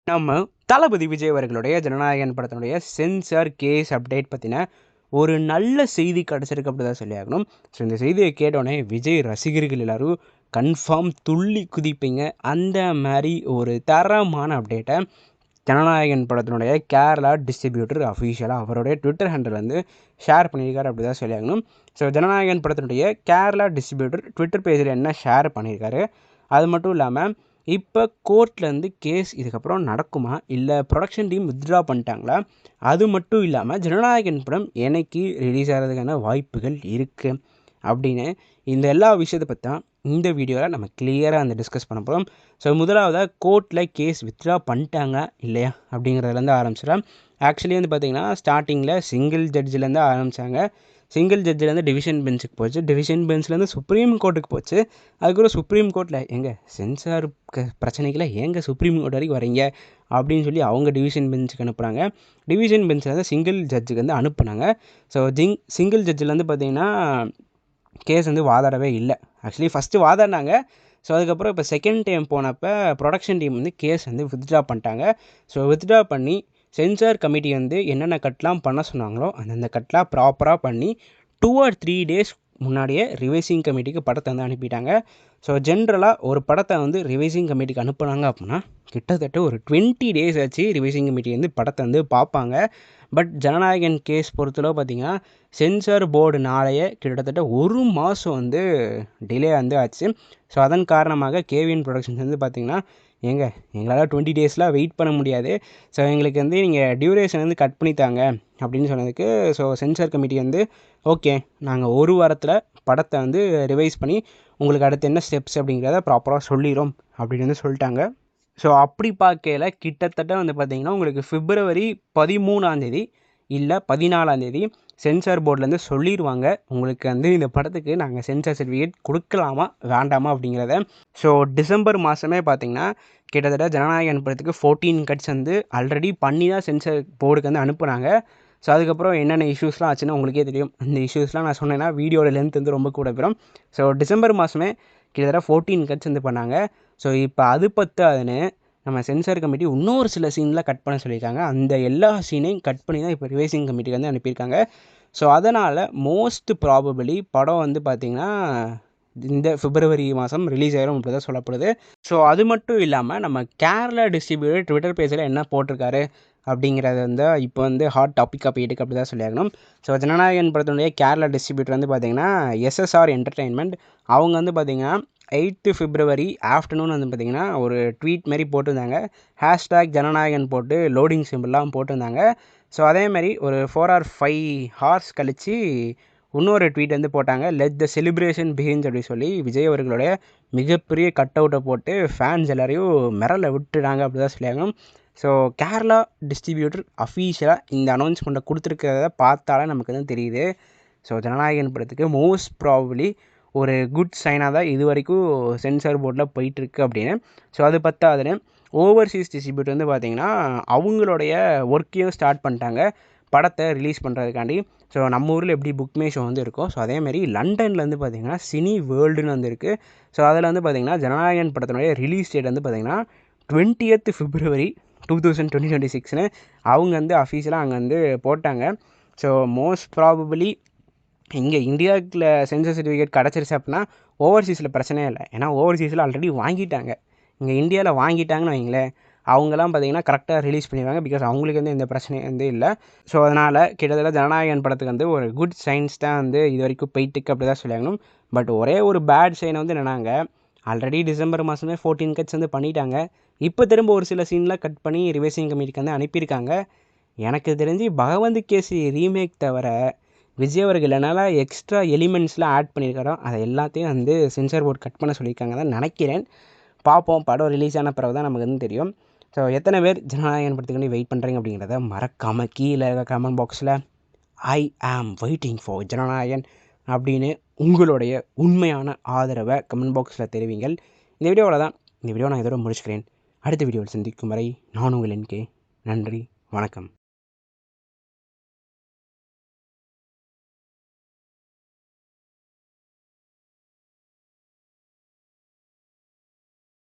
நம்ம தளபதி விஜய் அவர்களுடைய ஜனநாயகன் படத்தினுடைய சென்சார் கேஸ் அப்டேட் பற்றின ஒரு நல்ல செய்தி கிடச்சிருக்கு அப்படி தான் சொல்லி ஆகணும். ஸோ இந்த செய்தியை கேட்டோடனே விஜய் ரசிகர்கள் எல்லோரும் கன்ஃபார்ம் துள்ளி குதிப்பீங்க. அந்த மாதிரி ஒரு தரமான அப்டேட்டை ஜனநாயகன் படத்தினுடைய கேரளா டிஸ்ட்ரிபியூட்டர் அஃபீஷியலாக அவருடைய ட்விட்டர் ஹேண்டில் வந்து ஷேர் பண்ணியிருக்காரு அப்படி தான் சொல்லி ஆகணும். ஸோ ஜனநாயகன் படத்தினுடைய கேரளா டிஸ்ட்ரிபியூட்டர் ட்விட்டர் பேஜில் என்ன ஷேர் பண்ணியிருக்காரு, அது மட்டும் இல்லாமல் இப்போ கோர்ட்லேருந்து கேஸ் இதுக்கப்புறம் நடக்குமா, இல்லை ப்ரொடக்ஷன் டீம் வித்ட்ரா பண்ணிட்டாங்களா, அது மட்டும் இல்லாமல் ஜனநாயகன் படம் என்னைக்கு ரிலீஸ் ஆகிறதுக்கான வாய்ப்புகள் இருக்குது அப்படின்னு இந்த எல்லா விஷயத்தை பற்றி தான் இந்த வீடியோவில் நம்ம கிளியராக அந்த டிஸ்கஸ் பண்ண போகிறோம். ஸோ முதலாவதாக கோர்ட்டில் கேஸ் வித்ட்ரா பண்ணிட்டாங்க இல்லையா அப்படிங்கிறதுலேருந்து ஆரம்பிச்சிடலாம். ஆக்சுவலி வந்து பார்த்திங்கன்னா ஸ்டார்டிங்கில் சிங்கிள் ஜட்ஜிலேருந்து ஆரம்பித்தாங்க. சிங்கிள் ஜட்ஜிலேருந்து டிவிஷன் பெஞ்சுக்கு போச்சு, டிவிஷன் பெஞ்ச்லேருந்து சுப்ரீம் கோர்ட்டுக்கு போச்சு. அதுக்கப்புறம் சுப்ரீம் கோர்ட்டில் சென்சார் பிரச்சனைகளை சுப்ரீம் கோர்ட் வரைக்கும் வரீங்க அப்படின்னு சொல்லி அவங்க டிவிஷன் பெஞ்சுக்கு அனுப்புகிறாங்க. டிவிஷன் பெஞ்சில் சிங்கிள் ஜட்ஜுக்கு வந்து அனுப்புனாங்க. ஸோ சிங்கிள் ஜட்ஜில் பார்த்திங்கன்னா கேஸ் வந்து வாதாடவே இல்லை. Actually first வாதாடினாங்க. ஸோ அதுக்கப்புறம் இப்போ செகண்ட் டைம் போனப்போ ப்ரொடக்ஷன் டீம் வந்து கேஸ் வந்து வித்ட்ரா பண்ணிட்டாங்க. ஸோ வித்ட்ரா பண்ணி சென்சார் கமிட்டி வந்து என்னென்ன கட்லாம் பண்ண சொன்னாங்களோ அந்தந்த கட்லாம் ப்ராப்பராக பண்ணி 2 or 3 days முன்னாடியே ரிவைசிங் கமிட்டிக்கு படத்தை வந்து அனுப்பிட்டாங்க. ஸோ ஜென்ரலாக ஒரு படத்தை வந்து ரிவைசிங் கமிட்டிக்கு அனுப்புனாங்க அப்படின்னா கிட்டத்தட்ட ஒரு 20 days ஆச்சு ரிவைசிங் கமிட்டி வந்து படத்தை வந்து பார்ப்பாங்க. பட் ஜனநாயகன் கேஸ் பொறுத்தளவு பார்த்திங்கன்னா சென்சார் போர்டு நாளையே கிட்டத்தட்ட 1 மாதம் வந்து டிலே வந்து ஆச்சு. ஸோ அதன் காரணமாக கேவிஎன் ப்ரொடக்ஷன்ஸ் வந்து பார்த்திங்கன்னா எங்களால் 20 daysலாம் வெயிட் பண்ண முடியாது. ஸோ எங்களுக்கு வந்து நீங்கள் டியூரேஷன் வந்து கட் பண்ணித்தாங்க அப்படின்னு சொன்னதுக்கு ஸோ சென்சார் கமிட்டி வந்து ஓகே, நாங்கள் 1 வாரத்தில் படத்தை வந்து ரிவைஸ் பண்ணி உங்களுக்கு அடுத்து என்ன ஸ்டெப்ஸ் அப்படிங்கிறத ப்ராப்பராக சொல்லிடும் அப்படின்னு வந்து சொல்லிட்டாங்க. ஸோ அப்படி பார்க்கையில் கிட்டத்தட்ட வந்து பார்த்திங்கன்னா உங்களுக்கு February 13 இல்லை 14 சென்சார் போர்ட்லேருந்து சொல்லிடுவாங்க உங்களுக்கு வந்து இந்த படத்துக்கு நாங்கள் சென்சார் சர்டிஃபிகேட் கொடுக்கலாமா வேண்டாமா அப்படிங்கிறத. ஸோ டிசம்பர் மாதமே பார்த்திங்கன்னா கிட்டத்தட்ட ஜனநாயகன் படத்துக்கு 14 கட்ஸ் வந்து ஆல்ரெடி பண்ணி தான் சென்சார் போர்டுக்கு வந்து அனுப்புனாங்க. ஸோ அதுக்கப்புறம் என்னென்ன இஷ்யூஸ்லாம் ஆச்சுன்னா உங்களுக்கே தெரியும். அந்த இஷ்யூஸ்லாம் நான் சொன்னேன்னா வீடியோட லென்த் வந்து ரொம்ப கூட போயிடும். ஸோ டிசம்பர் மாதமே கிட்டத்தட்ட 14 கட்ஸ் வந்து பண்ணாங்க. ஸோ இப்போ அது பத்தாதுன்னு நம்ம சென்சார் கமிட்டி இன்னொரு சில சீனில் கட் பண்ண சொல்லியிருக்காங்க. அந்த எல்லா சீனையும் கட் பண்ணி தான் இப்போ ரிவைசிங் கமிட்டிக்கு வந்து அனுப்பியிருக்காங்க. ஸோ அதனால் மோஸ்ட் ப்ராபபிளி படம் வந்து பார்த்திங்கன்னா இந்த February மாதம் ரிலீஸ் ஆகிரும் அப்படி தான் சொல்லப்படுது. ஸோ அது மட்டும் இல்லாமல் நம்ம கேரளா டிஸ்ட்ரிபியூட்டர் ட்விட்டர் பேஜில் என்ன போட்டிருக்காரு அப்படிங்கிறது வந்து இப்போ வந்து ஹாட் டாப்பிக்காக போயிட்டு அப்படி தான் சொல்லியாகணும். ஸோ ஜனநாயகன் படத்தினுடைய கேரளா டிஸ்ட்ரிபியூட்டர் வந்து பார்த்திங்கன்னா எஸ்எஸ்ஆர் என்டர்டெயின்மெண்ட். அவங்க வந்து பார்த்திங்கன்னா 8th February ஆஃப்டர்நூன் வந்து பார்த்திங்கன்னா ஒரு ட்வீட் மாரி போட்டிருந்தாங்க. ஹேஷ்டேக் ஜனநாயகன் போட்டு லோடிங் சிம்பிள்லாம் போட்டிருந்தாங்க. ஸோ அதேமாதிரி ஒரு 4 or 5 hours கழித்து இன்னொரு ட்வீட் வந்து போட்டாங்க. லெட் த செலிப்ரேஷன் பிகின்ஸ் அப்படி சொல்லி விஜய் அவர்களுடைய மிகப்பெரிய கட் அவுட்டை போட்டு ஃபேன்ஸ் எல்லாரையும் மிரள விட்டுட்டாங்க அப்படி தான் சொல்லியாகணும். ஸோ கேரளா டிஸ்ட்ரிபியூட்டர் அஃபீஷியலாக இந்த அனௌன்ஸ்மெண்ட்டை கொடுத்துருக்கிறத பார்த்தாலே நமக்கு தான் தெரியுது. ஸோ ஜனநாயகன் படத்துக்கு மோஸ்ட் ப்ராபபிளி ஒரு குட் சைனாக தான் இது வரைக்கும் சென்சார் போர்டில் போயிட்டுருக்கு அப்படின்னு. ஸோ அது பத்தாதுன்னு ஓவர்சீஸ் டிஸ்ட்ரிபியூட்டர் வந்து பார்த்திங்கன்னா அவங்களுடைய ஒர்க்கையும் ஸ்டார்ட் பண்ணிட்டாங்க படத்தை ரிலீஸ் பண்ணுறதுக்காண்டி. ஸோ நம்ம ஊரில் எப்படி புக்மே ஷோ வந்து இருக்கோ ஸோ அதேமாதிரி லண்டனில் வந்து பார்த்திங்கன்னா சினி வேர்ல்டுன்னு வந்து இருக்குது. ஸோ அதில் வந்து பார்த்திங்கன்னா ஜனநாயகன் படத்தினுடைய ரிலீஸ் டேட் வந்து பார்த்திங்கன்னா 20th February 2026ன்னு அவங்க வந்து அஃபீஷியலாக அங்கே வந்து போட்டாங்க. ஸோ மோஸ்ட் ப்ராபபிளி இங்கே இந்தியாவுக்குள்ள சென்சார் சர்டிஃபிகேட் கிடச்சிருச்சு அப்படின்னா ஓவர்சீஸில் பிரச்சனையே இல்லை. ஏன்னா ஓவர்சீஸில் ஆல்ரெடி வாங்கிட்டாங்க. இங்கே இந்தியாவில் வாங்கிட்டாங்கன்னு வைங்களேன், அவங்களாம் பார்த்திங்கன்னா கரெக்டாக ரிலீஸ் பண்ணிடுவாங்க. பிகாஸ் அவங்களுக்கு வந்து எந்த பிரச்சனையும் வந்து இல்லை. ஸோ அதனால் கிட்டத்தட்ட ஜனநாயகன் படத்துக்கு வந்து ஒரு குட் சைன்ஸ் தான் வந்து இது வரைக்கும் போயிட்டுக்கு அப்படி தான் சொல்லியாகணும். பட் ஒரே ஒரு பேட் சைனை வந்து என்னன்னாங்க, ஆல்ரெடி டிசம்பர் மாதமே 14 கட்ஸ் வந்து பண்ணிட்டாங்க. இப்போ திரும்ப ஒரு சில சீன்லாம் கட் பண்ணி ரிவைசிங் கமிட்டிக்கு வந்து அனுப்பியிருக்காங்க. எனக்கு தெரிஞ்சு பகவந்த் கேசி ரீமேக் தவிர விஜய் அவர்கள் என்னால் எக்ஸ்ட்ரா எலிமெண்ட்ஸ்லாம் ஆட் பண்ணியிருக்காரோ அதை எல்லாத்தையும் வந்து சென்சார் போர்டு கட் பண்ண சொல்லியிருக்காங்க தான் நினைக்கிறேன். பார்ப்போம், படம் ரிலீஸ் ஆன பிறகு தான் நமக்கு வந்து தெரியும். ஸோ எத்தனை பேர் ஜனநாயகன் படத்துக்கு வெயிட் பண்ணுறீங்க அப்படிங்கிறத மறக்காமல் கீழே இருக்க கமெண்ட் பாக்ஸில் ஐ ஆம் வெயிட்டிங் ஃபார் ஜனநாயகன் அப்படின்னு உங்களுடைய உண்மையான ஆதரவை கமெண்ட் பாக்ஸில் தெரிவிங்கள். இந்த வீடியோவில் தான் இந்த வீடியோ நான் இதோட முடிச்சுக்கிறேன். அடுத்த வீடியோவில் சந்திக்கும் வரை நான் உங்கள் NK. நன்றி, வணக்கம்.